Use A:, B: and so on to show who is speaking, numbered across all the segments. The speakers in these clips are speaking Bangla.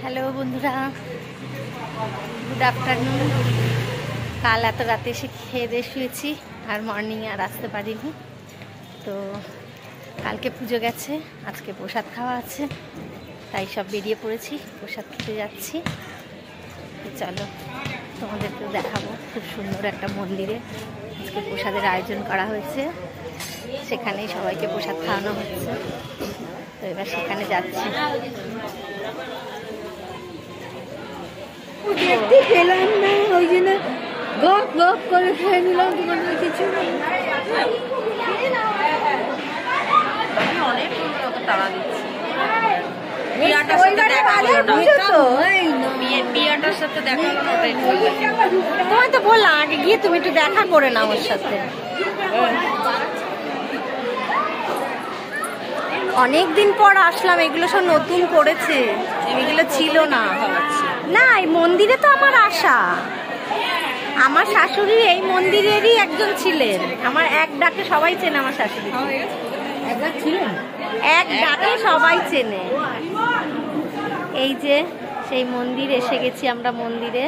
A: হ্যালো বন্ধুরা, গুড আফটারনুন। কাল এত রাতে এসে খেয়ে দিয়ে শুয়েছি, আর মর্নিংয়ে আর আসতে পারিনি। তো কালকে পুজো গেছে, আজকে প্রসাদ খাওয়া আছে, তাই সব বেরিয়ে পড়েছি, প্রসাদ খেতে যাচ্ছি। চলো তোমাদেরকেও দেখাবো, খুব সুন্দর একটা মন্দিরে আজকে প্রসাদের আয়োজন করা হয়েছে, সেখানেই সবাইকে প্রসাদ খাওয়ানো হচ্ছে। তো এবার সেখানে যাচ্ছি।
B: দেখতে পেলাম না, ওই জন্য গপ গপ করে খেয়ে নিলাম। তোমাদের কিছু
A: অনেক তাড়া দিচ্ছি, তোমায় তো বললাম আগে গিয়ে তুমি একটু দেখা করে নাও ওর সাথে। অনেকদিন পর আসলাম, এগুলো সব নতুন করেছে, এগুলো ছিল না। না, এই মন্দিরে তো আমার আশা, আমার শাশুড়ি এই মন্দিরেরই একজন ছিলেন। আমার এক ডাকে সবাই চেনে, আমার শাশুড়ি
B: একবার ছিলেন,
A: এক ডাকে সবাই চেনে। এই যে সেই মন্দির, এসে গেছি আমরা মন্দিরে।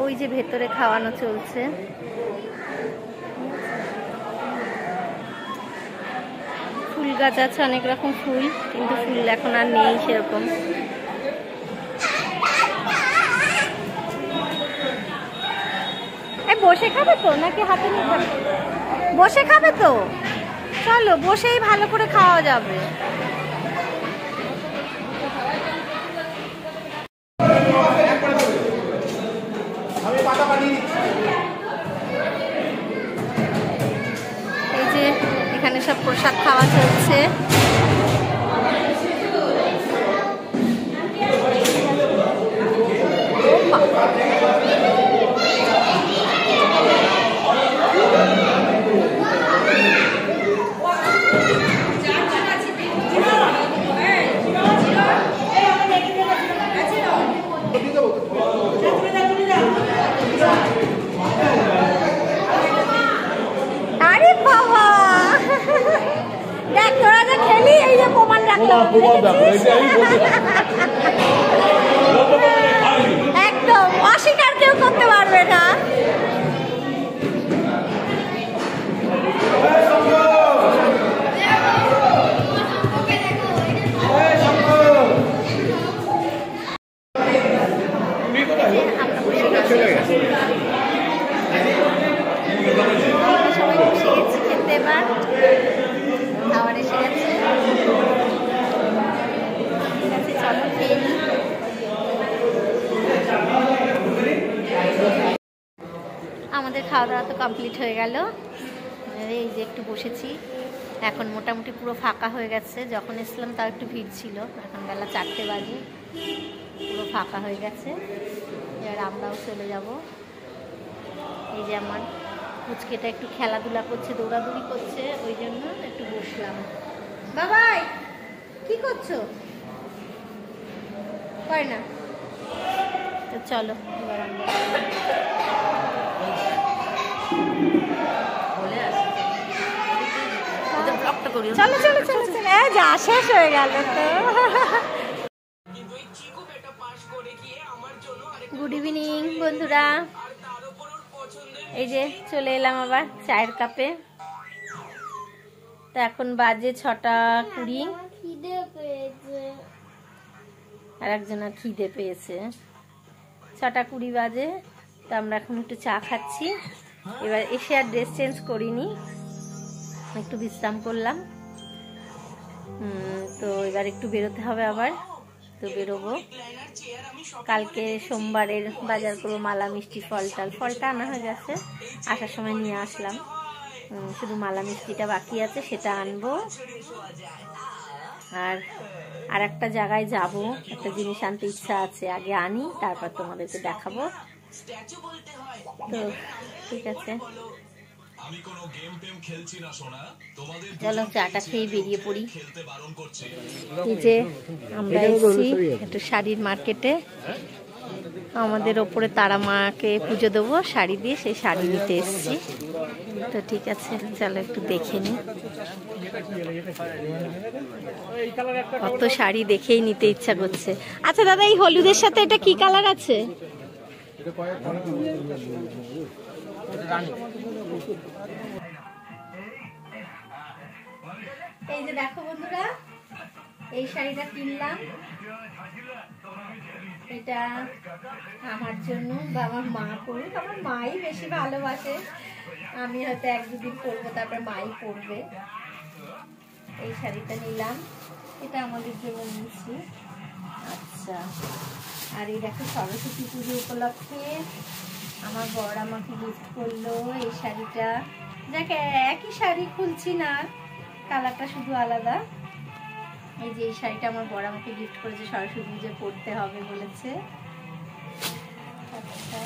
A: ওই যে ভেতরে খাওয়ানো চলছে। ফুল গাছ আছে, অনেক রকম ফুল, কিন্তু ফুল এখন আর নেই সেরকম। বসে খাবে তো নাকি হাতে নিয়ে খাবে? বসে খাবে তো, চলো বসেই ভালো করে খাওয়া যাবে। এই যে এখানে সব প্রসাদ খাওয়া চলছে। আরে বাবা, দেখ তোরা যে খেলি, এই যে প্রমাণ রাখলাম একদম, অস্বীকার কেউ করতে পারবে না। সবাই বসে গেছি খেতে, এবার খাবার এসে গেছে। ঠিক আছে, চলো খেয়ে নিই। আমাদের খাওয়া দাওয়া তো কমপ্লিট হয়ে গেল। এই যে একটু বসেছি, এখন মোটামুটি পুরো ফাঁকা হয়ে গেছে। যখন এসলাম তাও একটু ভিড় ছিল, এখন বেলা 4টে বাজে, পুরো ফাঁকা হয়ে গেছে। এবার আমরাও চলে যাব। এই যে আমার পুচকেটা একটু খেলাধুলা করছে, দৌড়াদৌড়ি করছে, ওই জন্য একটু বসলাম। বাবাই কি করছো? করে না তো চলো এবার আমরা চলো চলো চলো চলো। যা শেষ হয়ে গেল তো। গুড ইভিনিং বন্ধুরা, এই যে চলে এলাম আবার চায়ের কাপে। তো এখন বাজে 6:20, আর একজনের খিদে পেয়েছে। 6:20 বাজে। তো আমরা এখন একটু চা খাচ্ছি। এবার এসে আর ড্রেস চেঞ্জ করিনি, একটু বিশ্রাম করলাম। তো এবার একটু বেরোতে হবে আবার, তো বেরোবো। কালকে সোমবারের বাজার করবো, মালা মিষ্টি ফলটা আনা হয়ে গেছে, আসার সময় নিয়ে আসলাম। শুধু মালা মিষ্টিটা বাকি আছে, সেটা আনবো। আর একটা জায়গায় যাব, একটা জিনিস আনতে ইচ্ছা আছে, আগে আনি তারপর তোমাদেরকে দেখাবো। তো ঠিক আছে, চলো চাটা খেয়ে বেরিয়ে পড়ি। এই যে আমরা এসেছি একটু শাড়ির মার্কেটে, আমাদের ওপরে তারা মাকে পুজো দেবো শাড়ি দিয়ে, সেই শাড়ি নিতে এসেছি। তো ঠিক আছে, চলো একটু দেখে নিই। কত শাড়ি দেখেই নিতে ইচ্ছা করছে। আচ্ছা দাদা, এই হলুদের সাথে এটা কি কালার আছে? এই যে দেখো বন্ধুরা, এই শাড়িটা কিনলাম। এটা আমার জন্য বা আমার মা পরুক, আমার মাই বেশি ভালোবাসে। আমি হয়তো এক দুদিন পরবো, তারপর মাই পরবে। এই শাড়িটা নিলাম, এটা আমাদের জন্য নিয়েছি। আচ্ছা, আর এই দেখো সরস্বতী পুজো উপলক্ষে আমার বর আমাকে গিফট করলো এই শাড়িটা। দেখ একই শাড়ি, খুলছি না, কালারটা শুধু আলাদা। এই যে এই শাড়িটা আমার বর আমাকে গিফট করেছে, সরস্বতী পুজো পরতে হবে বলেছে। আচ্ছা,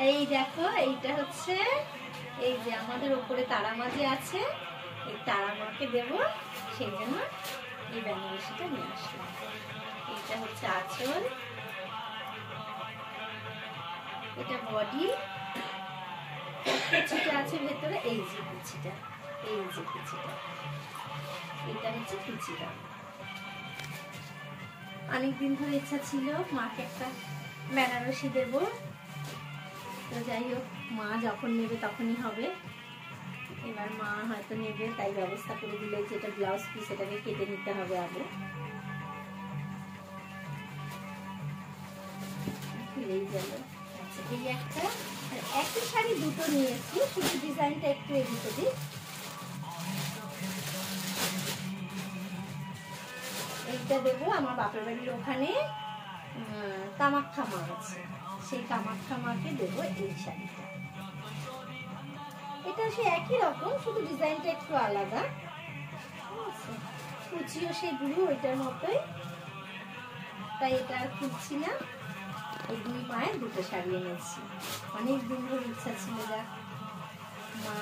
A: এই দেখো এইটা হচ্ছে, এই যে আমাদের ওপরে তারা মা যে আছে, এই তারা মাকে দেবো, সেই জন্য এই বেনারসিটা নিয়ে আসলাম। এইটা হচ্ছে আঁচল, এটা বডি, কুচিটা আছে ভেতরে, এই যে কুচিটা, এই যে কুচিটা, এটা হচ্ছে কুচিটা। অনেকদিন ধরে ইচ্ছা ছিল মাকে একটা বেনারসি দেব, তো যাই হোক মা যখন নেবে তখনই হবে। এবার মা হয়তো নেবে, তাই ব্যবস্থা করে দিলে যেটা ব্লাউজ পিস এটাকে কেটে নিতে হবে আগে। খুলেই গেল। আচ্ছা, এই একটা, একই শাড়ি দুটো নিয়েছি, শুধু ডিজাইনটা একটু এদিক ওদিক। এইটা দেবো আমার বাপের বাড়ির ওখানে কামাখ্যা মা আছে, সেই কামাখ্যা মাকে দেবো এই শাড়িটা। এটা সে একই রকম, শুধু ডিজাইনটা একটু আলাদা। কুচিও সেই ব্লু ওইটার মতোই, তাই এটা আর খুলছি না। এই দুই মায়ের দুটো শাড়ি এনেছি, অনেক দিন ধরে ইচ্ছা ছিল, যাক মা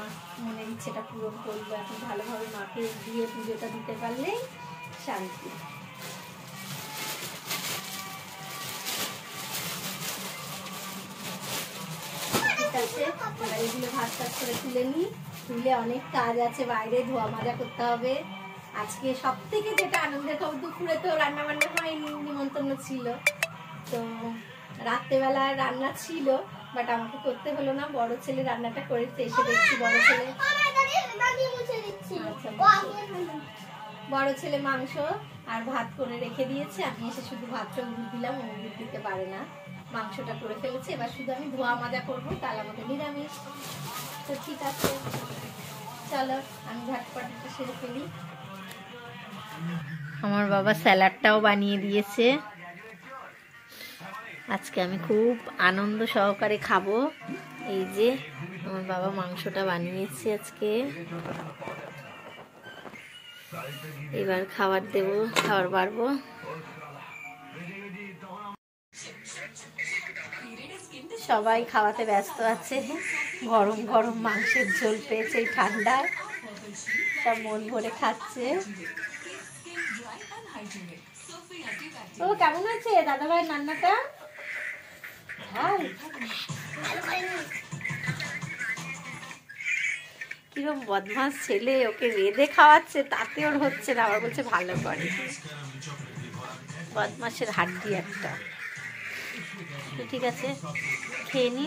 A: মনের ইচ্ছেটা পূরণ করবো। এখন ভালোভাবে মাকে দিয়ে পুজোটা দিতে পারলেই শান্তি। ঠিক আছে, এবার এগুলো ভাত টাত করে তুলে নিই। তুলে অনেক কাজ আছে, বাইরে ধোয়া মাজা করতে হবে। আজকে সব থেকে যেটা আনন্দের খবর, দুপুরে তো রান্না বান্না হয়নি, নিমন্ত্রণ ছিল, তো রাত্রেবেলা রান্না ছিল, বাট আমাকে করতে হলো না, বড় ছেলে রান্নাটা করেছে। এসে দেখছি বড় ছেলে, বড় ছেলে মাংস আর ভাত করে রেখে দিয়েছে। আমি এসে শুধু ভাতটা উড়িয়ে দিলাম, ও উড়িয়ে দিতে পারে না, মাংসটা করে ফেলেছে। এবার শুধু আমি ধোয়া মাজা করবো, কাল আমাদের নিরামিষ। তো ঠিক আছে, চলো আমি ঝটপটটা সেরে ফেলি। আমার বাবা স্যালাডটাও বানিয়ে দিয়েছে, আজকে আমি খুব আনন্দ সহকারে খাবো। এই যে আমার বাবা মাংসটা বানিয়েছে আজকে, এবার খাবার দেব, খাবার বাড়বো। সবাই খাওয়াতে ব্যস্ত আছে, গরম গরম মাংসের ঝোল পেয়েছে এই ঠান্ডায়, সব মন ভরে খাচ্ছে। ও কেমন হয়েছে দাদা ভাই রান্নাটা? কিরকম বদমাস ছেলে, ওকে রেঁধে খাওয়াচ্ছে, তাতে ওর হচ্ছে না, আবার বলছে ভালো করে। বদমাসের হাড্ডি একটা। তো ঠিক আছে, খেয়ে নি।